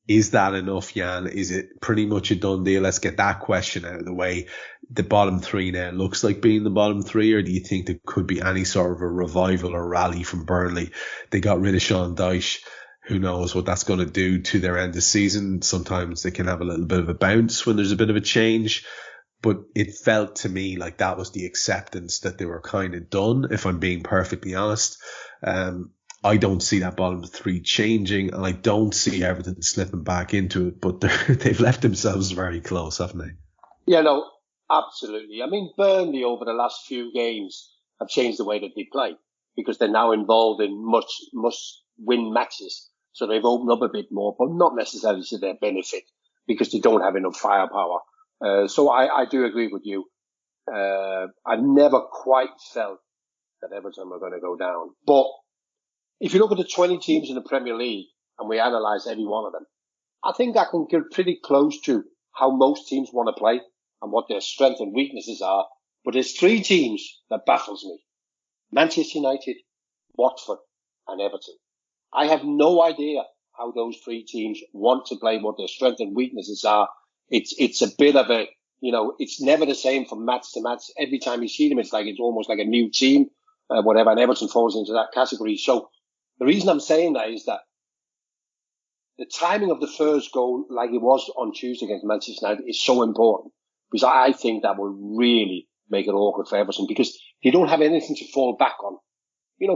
Is that enough, Jan? Is it pretty much a done deal? Let's get that question out of the way. The bottom three now looks like being the bottom three, or do you think there could be any sort of a revival or rally from Burnley? They got rid of Sean Dyche. Who knows what that's going to do to their end of season. Sometimes they can have a little bit of a bounce when there's a bit of a change. But it felt to me like that was the acceptance that they were kind of done, if I'm being perfectly honest. I don't see that bottom three changing, and I don't see Everton slipping back into it, but they've left themselves very close, haven't they? Yeah, no, absolutely. I mean, Burnley over the last few games have changed the way that they play because they're now involved in must-win matches. So they've opened up a bit more, but not necessarily to their benefit because they don't have enough firepower. So I do agree with you. I never quite felt that Everton were going to go down. But if you look at the 20 teams in the Premier League and we analyse every one of them, I think I can get pretty close to how most teams want to play and what their strengths and weaknesses are. But there's three teams that baffles me. Manchester United, Watford and Everton. I have no idea how those three teams want to play, what their strengths and weaknesses are. It's a bit of a, it's never the same from match to match. Every time you see them, it's almost like a new team, whatever, and Everton falls into that category. So the reason I'm saying that is that the timing of the first goal, like it was on Tuesday against Manchester United, is so important because I think that will really make it awkward for Everton because they don't have anything to fall back on.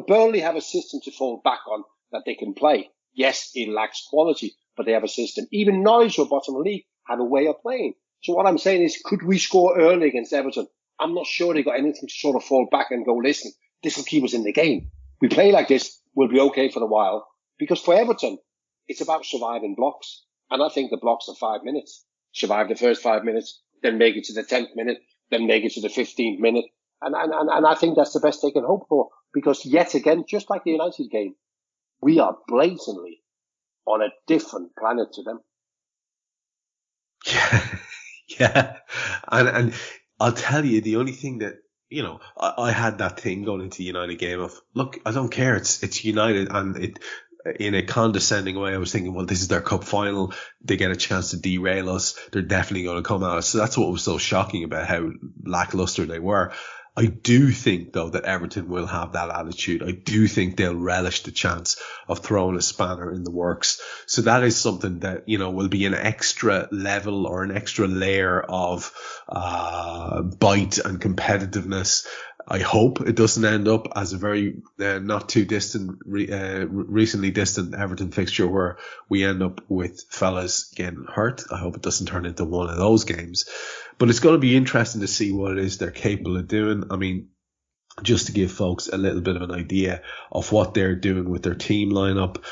Burnley have a system to fall back on that they can play. Yes, it lacks quality, but they have a system. Even Norwich, who are bottom of the league, have a way of playing. So what I'm saying is, could we score early against Everton? I'm not sure they got anything to sort of fall back and go, listen, this will keep us in the game. We play like this, we'll be okay for a while. Because for Everton, it's about surviving blocks. And I think the blocks are 5 minutes. Survive the first 5 minutes, then make it to the 10th minute, then make it to the 15th minute. And I think that's the best they can hope for. Because yet again, just like the United game, we are blatantly on a different planet to them. Yeah. And I'll tell you, the only thing that, you know, I had that thing going into the United game of, look, I don't care. It's United, and it, in a condescending way, I was thinking, well, this is their cup final. They get a chance to derail us. They're definitely going to come out. So that's what was so shocking about how lackluster they were. I do think, though, that Everton will have that attitude. I do think they'll relish the chance of throwing a spanner in the works. So that is something that, you know, will be an extra level or an extra layer of bite and competitiveness. I hope it doesn't end up as a very not too distant, recently distant Everton fixture where we end up with fellas getting hurt. I hope it doesn't turn into one of those games. But it's going to be interesting to see what it is they're capable of doing. I mean, just to give folks a little bit of an idea of what they're doing with their team lineup,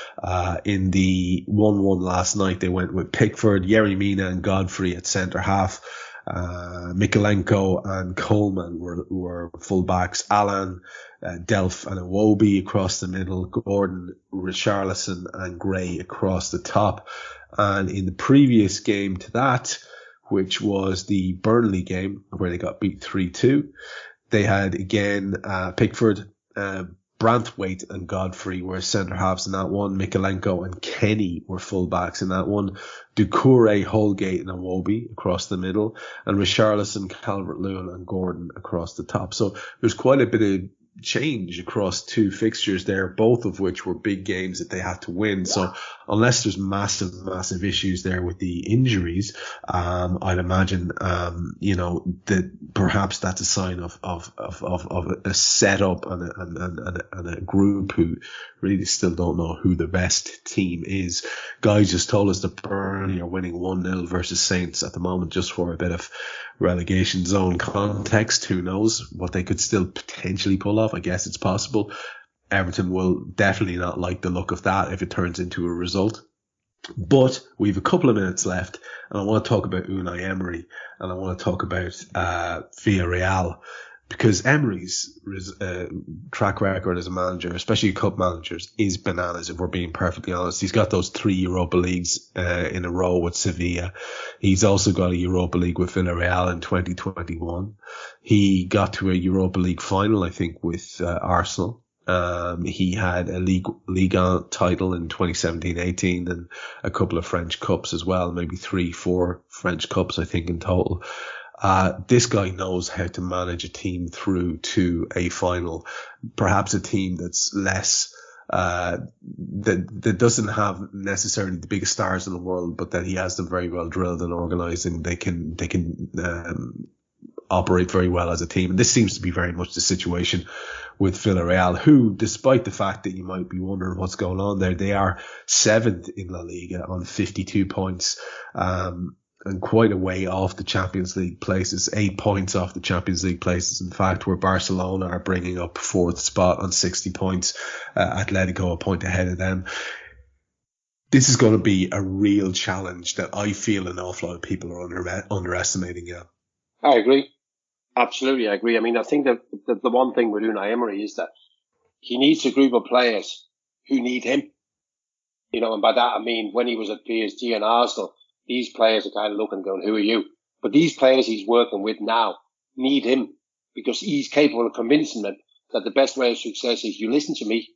in the 1-1 last night, they went with Pickford, Yerry Mina and Godfrey at centre half. Mikalenko and Coleman were full backs. Alan, Delph and Iwobi across the middle. Gordon, Richarlison and Gray across the top. And in the previous game to that, which was the Burnley game where they got beat 3-2, they had again Pickford, Branthwaite and Godfrey were centre halves in that one. Mikalenko and Kenny were full backs in that one. Doucouré, Holgate and Iwobi across the middle. And Richarlison, Calvert-Lewin and Gordon across the top. So there's quite a bit of change across two fixtures there, both of which were big games that they had to win. So unless there's massive issues there with the injuries, I'd imagine, you know, that perhaps that's a sign of a setup and a group who really still don't know who the best team is. Guy just told us that Burnley are winning 1-0 versus Saints at the moment, just for a bit of relegation zone context. Who knows what they could still potentially pull off? I guess it's possible. Everton will definitely not like the look of that if it turns into a result. But we have a couple of minutes left, and I want to talk about Unai Emery, and I want to talk about Villareal, because Emery's track record as a manager, especially cup managers, is bananas, if we're being perfectly honest. He's got those 3 Europa Leagues in a row with Sevilla. He's also got a Europa League with Villarreal in 2021. He got to a Europa League final, I think, with Arsenal. He had a Liga title in 2017-18 and a couple of French Cups as well, maybe 3-4 French Cups, I think, in total. This guy knows how to manage a team through to a final, perhaps a team that's less, that doesn't have necessarily the biggest stars in the world, but that he has them very well drilled and organized, and they can operate very well as a team. And this seems to be very much the situation with Villarreal, who, despite the fact that you might be wondering what's going on there, they are 7th in La Liga on 52 points, and quite a way off the Champions League places, 8 points off the Champions League places. In fact, where Barcelona are bringing up 4th spot on 60 points, Atletico a point ahead of them. This is going to be a real challenge that I feel an awful lot of people are underestimating. Yeah, I agree. Absolutely, I agree. I mean, I think that the one thing with Unai Emery is that he needs a group of players who need him. You know, and by that I mean when he was at PSG and Arsenal, these players are kind of looking and going, who are you? But these players he's working with now need him, because he's capable of convincing them that the best way of success is, you listen to me,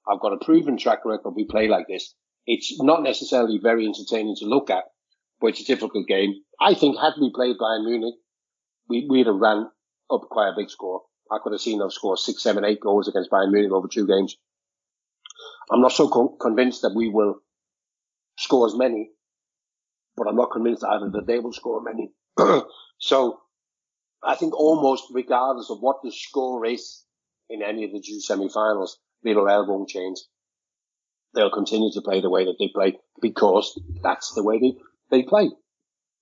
I've got a proven track record, we play like this. It's not necessarily very entertaining to look at, but it's a difficult game. I think had we played Bayern Munich, we'd have ran up quite a big score. I could have seen them score 6, 7, 8 goals against Bayern Munich over 2 games. I'm not so convinced that we will score as many, but I'm not convinced either that they will score many. So I think almost regardless of what the score is in any of the 2 semi-finals, Villarreal won't change. They'll continue to play the way that they play, because that's the way they play.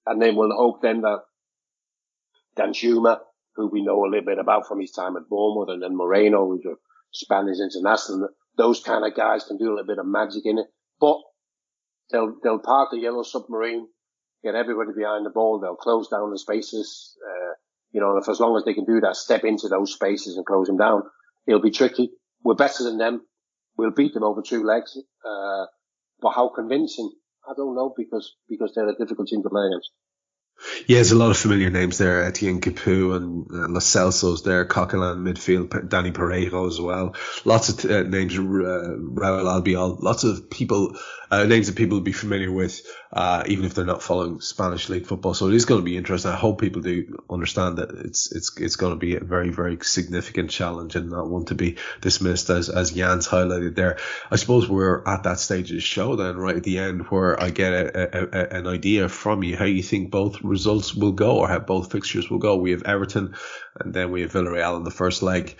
And then we'll hope then that Dan Schuma, who we know a little bit about from his time at Bournemouth, and then Moreno, who's a Spanish international, those kind of guys can do a little bit of magic in it. But they'll park the yellow submarine, get everybody behind the ball, they'll close down the spaces, you know, and if as long as they can do that, step into those spaces and close them down, it'll be tricky. We're better than them. We'll beat them over 2 legs. But how convincing? I don't know, because they're a difficult team to play against. Yeah, there's a lot of familiar names there. Etienne Capoue and Lo Celso's there. Coquelin midfield, Danny Parejo as well. Lots of names, Raul Albiol. Lots of people, names that people will be familiar with, even if they're not following Spanish league football. So it is going to be interesting. I hope people do understand that it's going to be a very, very significant challenge and not one to be dismissed, as Jan's highlighted there. I suppose we're at that stage of the show then, right at the end, where I get an idea from you how you think both results will go, or how both fixtures will go. We have Everton and then we have Villareal in the first leg,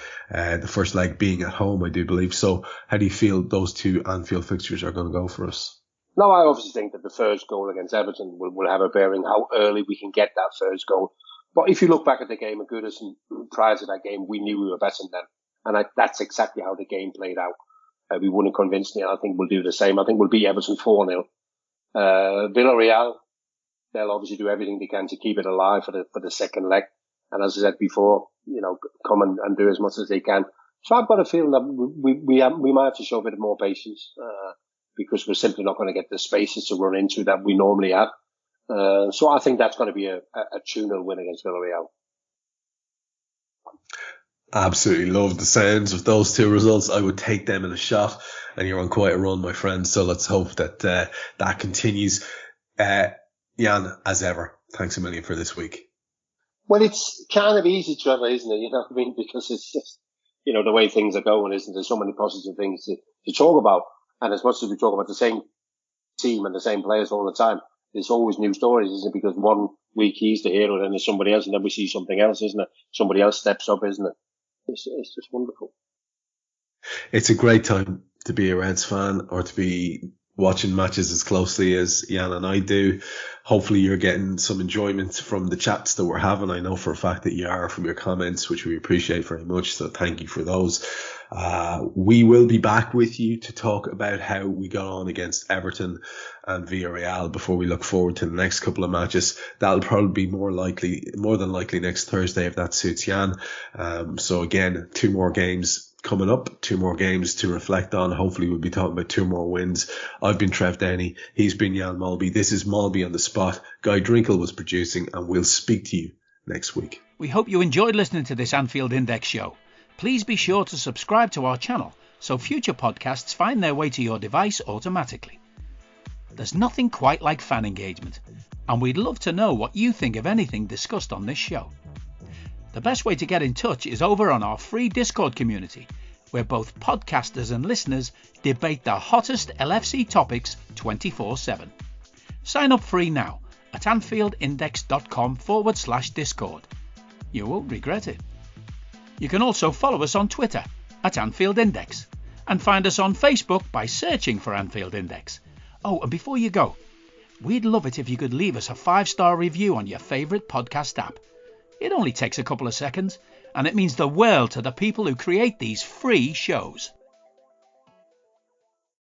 being at home, I do believe. So how do you feel those two Anfield fixtures are going to go for us? No, I obviously think that the first goal against Everton will have a bearing how early we can get that first goal. But if you look back at the game of Goodison, prior to that game, we knew we were better than them. And that's exactly how the game played out. We wouldn't convince me. I think we'll do the same. I think we'll beat Everton 4-0. Villareal, they'll obviously do everything they can to keep it alive for the second leg. And as I said before, come and do as much as they can. So I've got a feeling that we might have to show a bit more patience, because we're simply not going to get the spaces to run into that we normally have. So I think that's going to be a 2-0 win against Villareal. Absolutely love the sounds of those two results. I would take them in a shot, and you're on quite a run, my friend. So let's hope that that continues. Jan, as ever, thanks a million for this week. Well, it's kind of easy, Trevor, isn't it? You know what I mean? Because it's just, the way things are going, isn't there? So many positive things to talk about. And as much as we talk about the same team and the same players all the time, there's always new stories, isn't it? Because one week he's the hero, then there's somebody else, and then we see something else, isn't it? Somebody else steps up, isn't it? It's just wonderful. It's a great time to be a Reds fan, or to be watching matches as closely as Jan and I do. Hopefully you're getting some enjoyment from the chats that we're having. I know for a fact that you are, from your comments, which we appreciate very much. So thank you for those. We will be back with you to talk about how we got on against Everton and Villareal before we look forward to the next couple of matches. That'll probably be more than likely next Thursday, if that suits Jan. So again, 2 more games coming up, 2 more games to reflect on. Hopefully we'll be talking about 2 more wins. I've been Trev Downey. He's been Jan Molby. This is Molby on the Spot. Guy Drinkle was producing, and we'll speak to you next week. We hope you enjoyed listening to this Anfield Index show. Please be sure to subscribe to our channel so future podcasts find their way to your device automatically. There's nothing quite like fan engagement, and we'd love to know what you think of anything discussed on this show. The best way to get in touch is over on our free Discord community, where both podcasters and listeners debate the hottest LFC topics 24/7. Sign up free now at anfieldindex.com/Discord. You won't regret it. You can also follow us on Twitter at Anfield Index, and find us on Facebook by searching for Anfield Index. Oh, and before you go, we'd love it if you could leave us a 5-star review on your favourite podcast app. It only takes a couple of seconds, and it means the world to the people who create these free shows.